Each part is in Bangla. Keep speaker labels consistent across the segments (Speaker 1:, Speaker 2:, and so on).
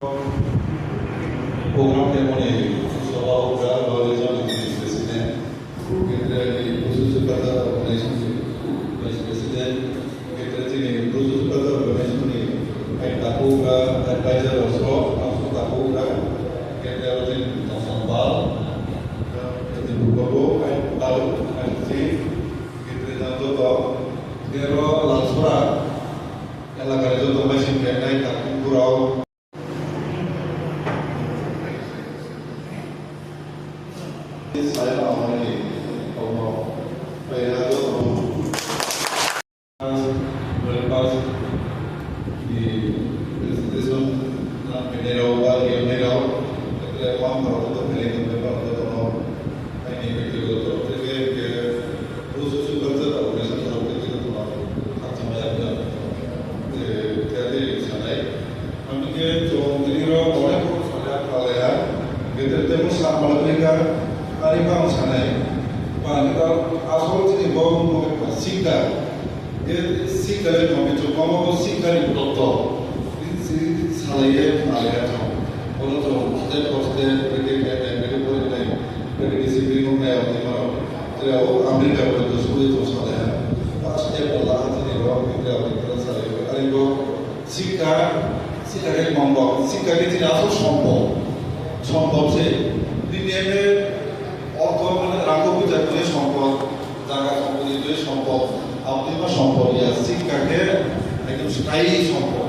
Speaker 1: Program temporário, só o lugar da eleição de vice-presidente, entre o secretário da vice-presidente, entre o secretário da vice-presidente, a Tapuga, a Paisa do Sul, a Tapuga, entre a de São Paulo, entre o Bucabo, a Paulo, a Sim, entre tanto tal, quero lançar, ela quer também se entender, está cultural. Saya awal ini, kalau saya itu berlepas di presentasi mineral, ketika orang berotot milik berotot ini betul jadi khusus kerja atau misalnya kalau kita tuh macam macam jadi sana, kami ke jom mineral boleh pun saya kalian kita temu sama mereka Arifan sanai, kita asal sini bawa mereka sikar, sikar itu kami coba bawa sikar itu doktor, ini salahnya macam, kalau tu hostel mereka boleh disiplin mereka apa mana, jadi Amerika itu sulit tu salah, pasti Allah sini bawa kita salah, Arifan sikar itu mampu, sikar itu tidak asal sombong sih, ini অর্থ মানে রাখবো জাতীয় সম্পদ জায়গা সম্পত্তি সম্পদ আপনি বা সম্পদ শিক্ষাকে একদম স্থায়ী সম্পদ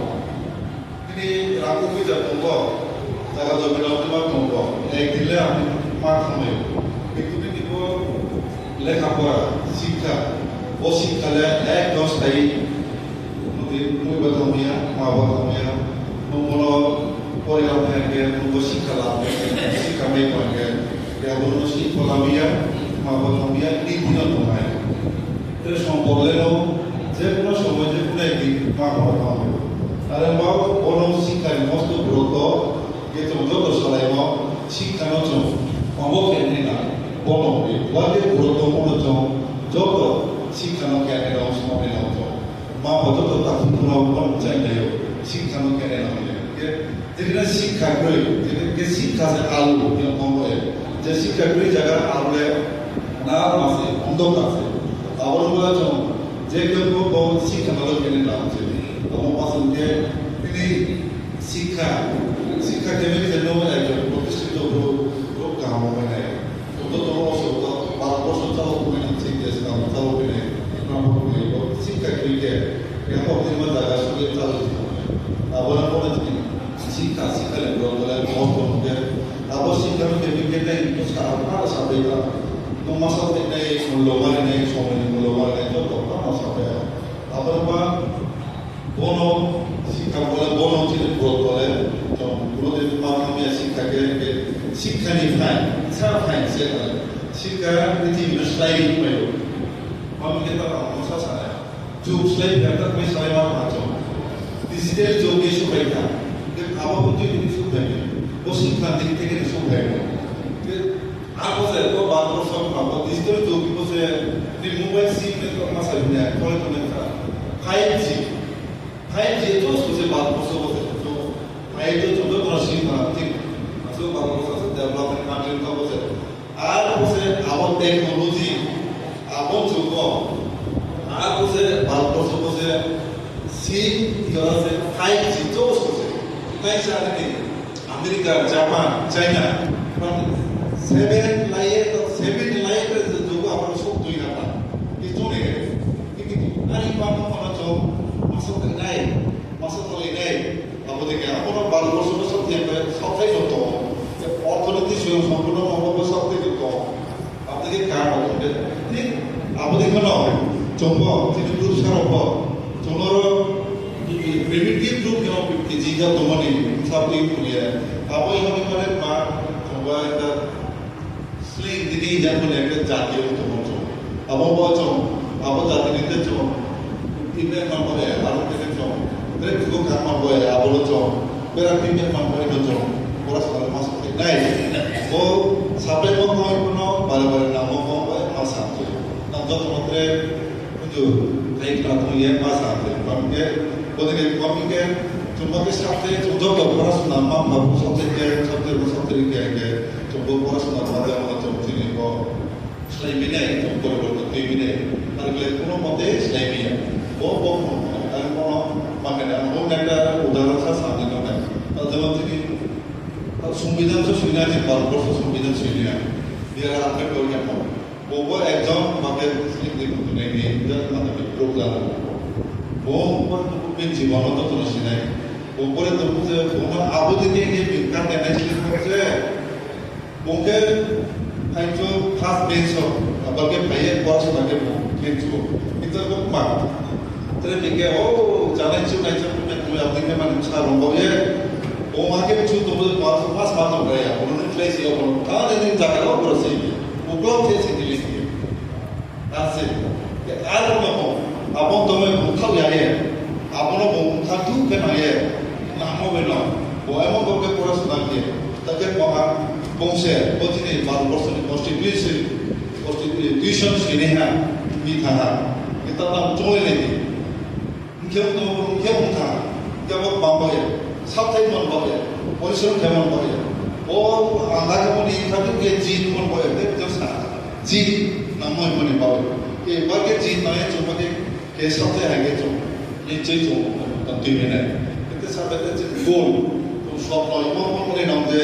Speaker 1: তিনি রাখবো জাতীয় জায়গা জমি অপটিমার সম্পদ এক দিলে আপনি মাঠ সময় কিন্তু দিব লেখাপড়া শিক্ষা ও শিক্ষালে একদম স্থায়ী মুই বাথমিয়া মা বাথমিয়া কোনো পরিবার থাকে কোনো শিক্ষা লাভ শিক্ষা মেয়ে থাকে Kalau si Colombia, Colombia ini tidak tunai. Terus membolehno, je punya semua je punya di Colombia. Ada mau orang si kan mesti berotot, gitu betul soalnya mau si kan macam, mau kene na, bono be, lagi berotot mau macam, jodoh si kan kene na semua ni macam, mau betul tak punya orang macam dia, si kan kene na dia. Jadi si kan jadi si kan alu yang mau যে শিক্ষাগুলি জায়গা আরবে না আছে অন্ধক আছে আবার বলা যে কেউ শিক্ষা ভালো কেনে না আছে আমার পছন্দে তিনি শিক্ষা কেমন যেন একজন প্রতিষ্ঠিত গ্রুপ কাম হবে না অন্তত অসুবিধা 12 বছর চাও তুমি না শিখেছিলাম চাও কিনে শিক্ষাগুলিকে এখন তোমার জায়গা শুধু চালু আবার বলে শিক্ষালে বলে মহত্ব Abos kami kebikirkan itu sekarang ada sampai lah. Itu masa ini mulai ini, soalnya mulai ini itu apa sampai? Apa bono sikap boleh bono tidak boleh. Kalau itu kami sikap ni fine, saya fine saya. Sikap itu mesti baik. Kami kita masa sana. Jauh selain kita misalnya macam. Digital jauh itu baik. Apa pun itu baik. শিক্ষার দিক থেকে সুবিধা আর বসে তো বাদর সব পাবো ডিজিটাল যুগ বসে মোবাইল সিম মাসা দুনিয়া করে তো না 5G তো বসে বাদর বসে তো 5G তো তো সিম না ঠিক আসলে বাদর বসে ডেভেলপমেন্ট কান্ট্রি তো বসে আর বসে আবার টেকনোলজি আবার যুগ আর বসে বাদর বসে সিম ইয়ে 5G তো বসে তাই জানেন Amerika, Japan, China, 7 layer juga apa sok tuh apa? Itu nih, ini hari apa macam masuk ke naik, apa dek apa orang baru masuk tiap sampai itu, ortodontis yang sempurna apa sampai itu, apa dek kan ini apa dek mana? Coba tidak terus apa? Coba primitive group yang jika teman ini satu punya apa yang kami kemarin pak coba kita sling ini jangan mereka jati untuk macam apa macam apa jati kita cuma ini mampu ya harus kita cuma mereka juga kan mampu ya apa macam berarti dia mampu itu cuma orang sekali masuk ke naik oh sampai mau kami punya balik nama mau masuk nanti teman-teman itu kayak kita punya masuk kami ke boleh kami ke তোমাকে সাথে যত পড়াশোনা মা বাবু সবথেকে जोंबो पढ़ाशोना मादे आमरा जोंथिनि को स्लाइमिनाय जों परिबर्तन थैमिनाय आरो बे कोनो मते स्लाइमिया बो आरो कोनो माखाने आं একটা উদাহরণ সামনে নাও যেমন তিনি সংবিধান তো শুনিয়া যে ভারতবর্ষ সংবিধান শুনিয়া বিয়ার আপনি করিয়া নাও বো একজন মাকে স্লিপলি কুতুনে নিয়ে যার মানে প্রোগ্রাম বো বো জীবন তো তো শুনাই উপরে তো যে কোনো আবদিকে এই বিজ্ঞান দেনাই ছিল যে বকে আইতো ফার্স্ট বেঞ্চ আবাকে ভাইয়ে পড়াশোনাকে কিন্তু কিন্তু মা তরে বিকে ও জানাই ছিল নাই তুমি আপনি মানে সারা রঙে ও মাকে কিছু তো ফার্স্ট মাত্র গায়া ওনে প্লেস ইও কোন কানে দিন জায়গা করছে ওগুলো ফেসে দিলি আছে আর কোনো আপন তুমি কোথাও যায় আপন খাটু কেন যায় নামও বেলা ও এমন করে পড়াশোনা দিয়ে তাকে মহা বংশে প্রতিদিন ভারতবর্ষের কনস্টিটিউশন সিনেহা মিথাহা এটা নাম চলে নেই কেমন থা কেমন বাম্বায় সাবধাই মন বলে পরিশ্রম কেমন বলে ও আল্লাহ কেমন ইনকামকে জিত মন বলে দেখতে জিত নামই মনে পাবে এবারে জিত নয় তোমাকে কে সাথে আগে তো নিশ্চয়ই তো তুমি না কিন্তু সাথে যে গোল স্বপ্ন এবং মনে নাম যে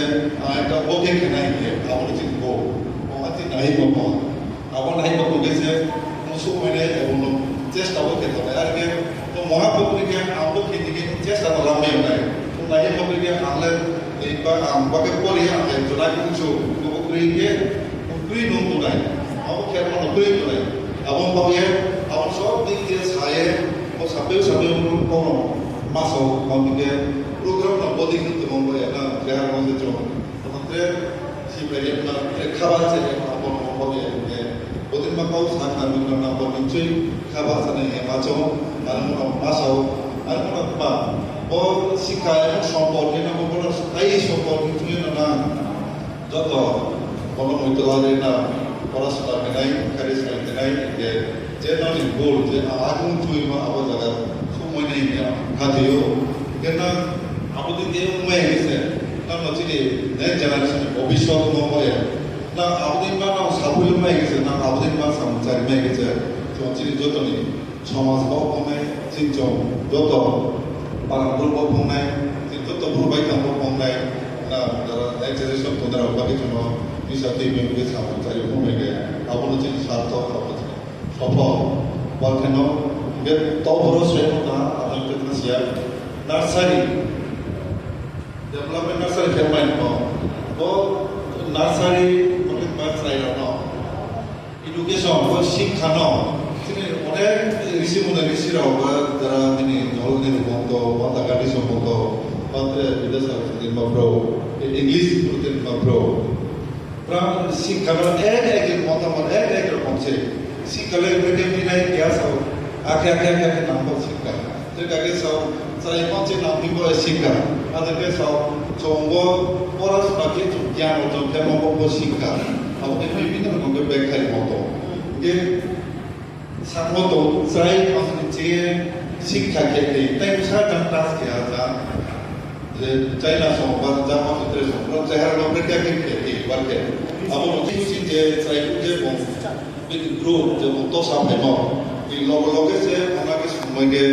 Speaker 1: একটা ওকে কেনাই গিয়ে আমার যে গো ওমাতি নাই বাবা আমার নাই বাবা গেছে মুসু মানে এবং চেষ্টাও খেতে হয় আর কি তো মহাপ্রভুকে আমলো খেতে চেষ্টা তো রামে নাই তো নাই বাবাকে আনলে এইবার আমবাকে পড়ি আনলে জোড়া কিছু উপকৃকে উপকৃ নমতো নাই আমার খেলা উপকৃ নাই এবং বাবা আমার সব দিক দিয়ে ছায়ে ও সাপেও কোনো মাসও বাবাকে program na body কিন্তু মঙ্গয় না দেহার মধ্যে তো আমাদের সিপাইলে না খাবার আছে আপন হবে ওদের মাকাও সাথে মিলন না বল নিশ্চয়ই খাবার আছে না মাছও আর মাছও আর কোনো বা ও শিক্ষা এবং সম্পর্ক না কোনো স্থায়ী সম্পর্ক তুই না যত কোনো হইতে লাগে না পড়াশোনা নাই খারিজ করতে নাই যে নয় গোল যে আগুন তুই মা আবার জায়গা সময় নেই খাদিও কেন আমাদের যে উন্নয়ন হয়েছে তার মধ্যে নেক্সট জেনারেশন ভবিষ্যৎ মহলে না আমাদের মা সাফল্য হয়ে গেছে না আমাদের মা সামচারি হয়ে গেছে চিনি যতনি সমাজ বংনায় চিনচম যত পারাম্পরিক বংনায় যত বুড়বাই কাম্প বংনায় না যারা নেক্সট জেনারেশন তোদের অভাবের জন্য বিশাতে বিমুখে সামচারি কমে গে আবার চিনি স্বার্থ সফল বা কেন তবরও শ্রেণতা আমাদের কাছে নার্সারি डेवलपमेंट नर्सरी खेलमाइन को वो नर्सरी मतलब बात सही रहा एजुकेशन वो शिक्षा न जिन्हें उन्हें ऋषि रहा जरा जिन्हें जल ने बोलतो बाता गाड़ी सो बोलतो बातें विदेश दिन बाप्रो इंग्लिश दिन बाप्रो प्राण शिक्षा न एक मतलब एक कौन-से शिक्षा ले बेटे बिना क्या सब आके नाम पर शिक्षा तो क्या सब सारे कौन-से नाम भी वो शिक्षा আজকে সব চঙ্গ পড়াশোনাকে জ্ঞান অর্জন কেমন শিক্ষা আমাদের বিভিন্ন রকমের ব্যাখ্যার মতো যে সামত যাই আমাদের যে শিক্ষা ক্ষেত্রে তাই সাধারণ ক্লাস কে আজা যে চাইনা সংবাদ যা আমাদের সংবাদ যাহার লোকের ক্ষেত্রে বাড়ে আবার অতিশী যে চাইবো যে গ্রুপ যে মতো সামনে এই লগে যে আমাকে সময়কে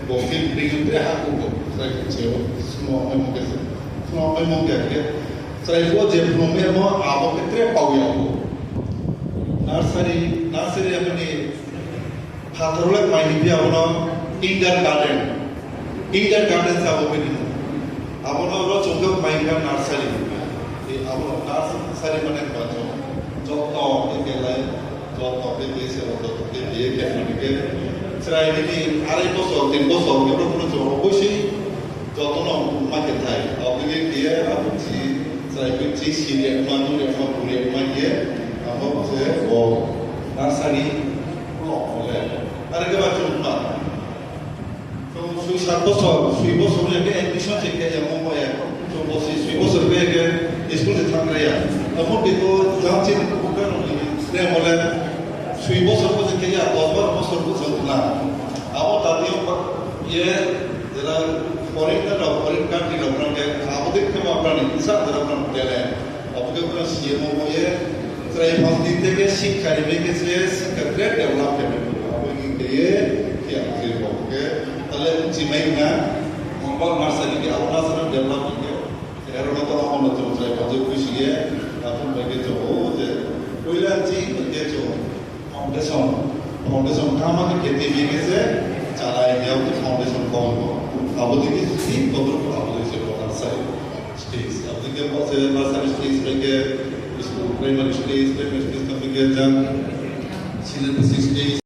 Speaker 1: বফিল ব্রিগেডে হাঁকবো semua memang dia saya buat je belum memang apa kita tahu ya nursery apa ni hathurule main dia orang kindergarten saya buat ini apa orang contoh main kan nursery apa nursery mana baca contoh ini lain contoh ini seorang dia kayak saya ini hari bosor tin bosor kita pun coba bosi যতন মাকে থাই আপনাকে দিয়ে আপনি সাইকেলটি সিরিয়া মানুরে ফাপুরে মাইয়ে আমাকে ও নার্সারি হলে আর কে বাচ্চা না তো সুই 7 বছর সুই বছর লেগে এডমিশন থেকে এমন হয় তো বসে সুই বছর লেগে স্কুলে থাকলে তখন কিন্তু যাচ্ছে কোকার স্টে হলে সুই বছর থেকে 10 বছর পর্যন্ত না আবার তাদের ইয়ে যারা ফরেনার আপনার ইনসান যারা আপনার হোটেলে অবকে আপনার সিএমওয়ে প্রায় 5 দিন থেকে শিক্ষারি বেগেছে শিক্ষার্থী ডেভেলপমেন্ট আপনি দিয়ে কি আপনি বলকে তাহলে জিমাই না মঙ্গল মার্সালিকে আপনার সাথে ডেভেলপমেন্ট এর মতো আমরা তো চাই বাজে খুশিয়ে আপনি বেগে তো যে কইলা জি বেগে তো ফাউন্ডেশন আমাকে খেতে বেগেছে চালাই দেওয়া ফাউন্ডেশন কম আবদিকে কি কত আবদি সে বলার সাই স্টেজ আবদিকে বসে নার্সারি স্টেজ থেকে স্কুল প্রাইমারি স্টেজ কমিকে যান সিলেবাস স্টেজ